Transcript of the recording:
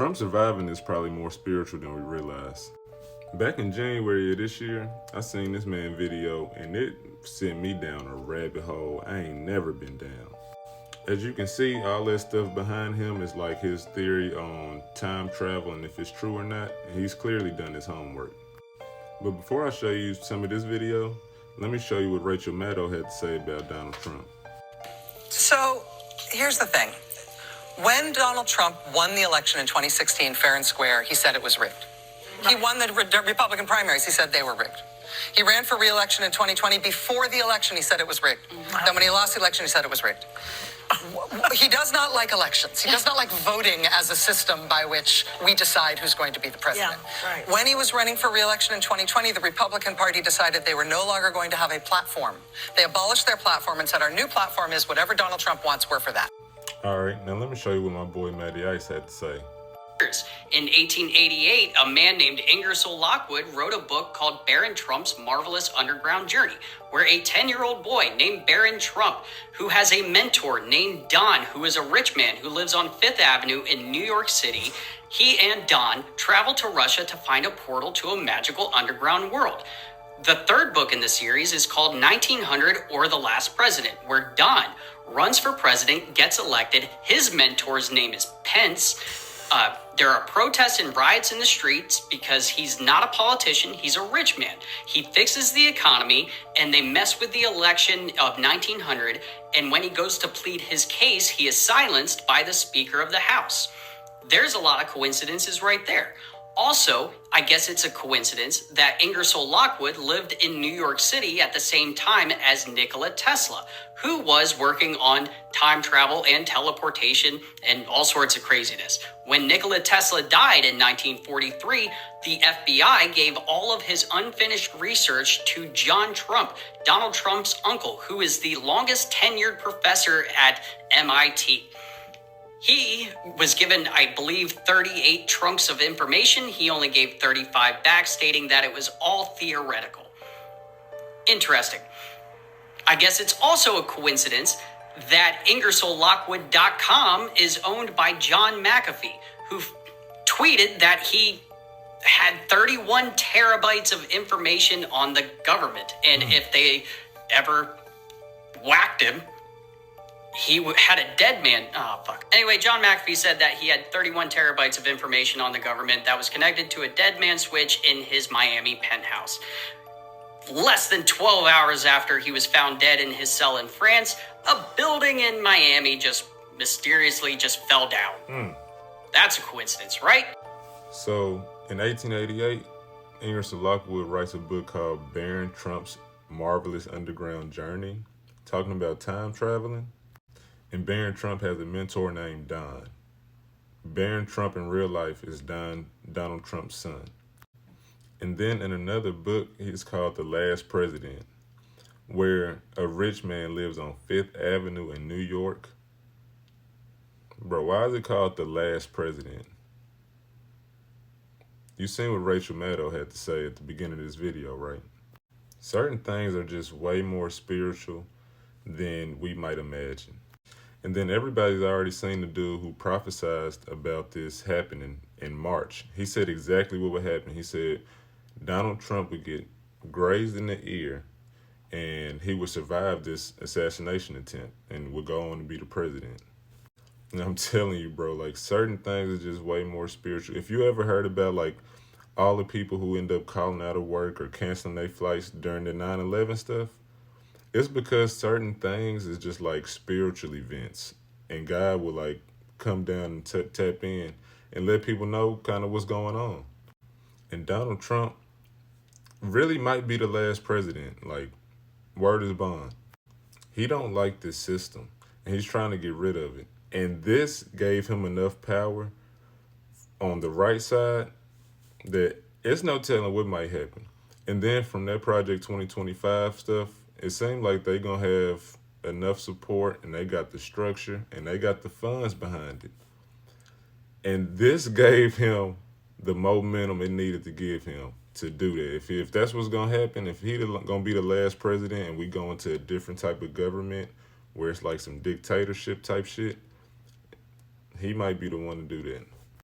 Trump surviving is probably more spiritual than we realize. Back in January of this year, I seen this man video and it sent me down a rabbit hole I ain't never been down. As you can see, all that stuff behind him is like his theory on time travel and if it's true or not, and he's clearly done his homework. But before I show you some of this video, let me show you what Rachel Maddow had to say about Donald Trump. So, here's the thing. When Donald Trump won the election in 2016, fair and square, he said it was rigged. He won the Republican primaries. He said they were rigged. He ran for re-election in 2020. Before the election, he said it was rigged. Then when he lost the election, he said it was rigged. He does not like elections. He does not like voting as a system by which we decide who's going to be the president. Yeah, right. When he was running for re-election in 2020, the Republican Party decided they were no longer going to have a platform. They abolished their platform and said, our new platform is whatever Donald Trump wants, we're for that. All right, now let me show you what my boy Matty Ice had to say. In 1888, a man named Ingersoll Lockwood wrote a book called Baron Trump's Marvelous Underground Journey, where a 10-year-old boy named Baron Trump, who has a mentor named Don, who is a rich man who lives on Fifth Avenue in New York City, he and Don travel to Russia to find a portal to a magical underground world. The third book in the series is called 1900 or The Last President, where Don runs for president, gets elected. His mentor's name is Pence. There are protests and riots in the streets because he's not a politician. He's a rich man. He fixes the economy, and they mess with the election of 1900. And when he goes to plead his case, he is silenced by the Speaker of the House. There's a lot of coincidences right there. Also, I guess it's a coincidence that Ingersoll Lockwood lived in New York City at the same time as Nikola Tesla, who was working on time travel and teleportation and all sorts of craziness. When Nikola Tesla died in 1943, the FBI gave all of his unfinished research to John Trump, Donald Trump's uncle, who is the longest tenured professor at MIT. He was given, I believe, 38 trunks of information. He only gave 35 back, stating that it was all theoretical. Interesting. I guess it's also a coincidence that IngersollLockwood.com is owned by John McAfee, who tweeted that he had 31 terabytes of information on the government. And if they ever whacked him, he had a dead man. Oh, fuck. Anyway, John McAfee said that he had 31 terabytes of information on the government that was connected to a dead man switch in his Miami penthouse. Less than 12 hours after he was found dead in his cell in France, a building in Miami just mysteriously just fell down. That's a coincidence, right? So, in 1888, Ingersoll Lockwood writes a book called Baron Trump's Marvelous Underground Journey, talking about time traveling. And Baron Trump has a mentor named Don. Baron Trump in real life is Donald Trump's son. And then in another book, it's called The Last President, where a rich man lives on Fifth Avenue in New York. Bro, why is it called The Last President? You seen what Rachel Maddow had to say at the beginning of this video, right? Certain things are just way more spiritual than we might imagine. And then everybody's already seen the dude who prophesied about this happening in March. He said exactly what would happen. He said Donald Trump would get grazed in the ear and he would survive this assassination attempt and would go on to be the president. And I'm telling you, bro, like certain things are just way more spiritual. If you ever heard about like all the people who end up calling out of work or canceling their flights during the 9/11 stuff, it's because certain things is just like spiritual events, and God will like come down and tap in and let people know kind of what's going on. And Donald Trump really might be the last president. Like, word is bond. He don't like this system, and he's trying to get rid of it. And this gave him enough power on the right side that it's no telling what might happen. And then from that Project 2025 stuff, it seemed like they gonna have enough support and they got the structure and they got the funds behind it. And this gave him the momentum it needed to give him to do that. If that's what's gonna happen, if he's gonna be the last president and we go into a different type of government where it's like some dictatorship type shit, he might be the one to do that.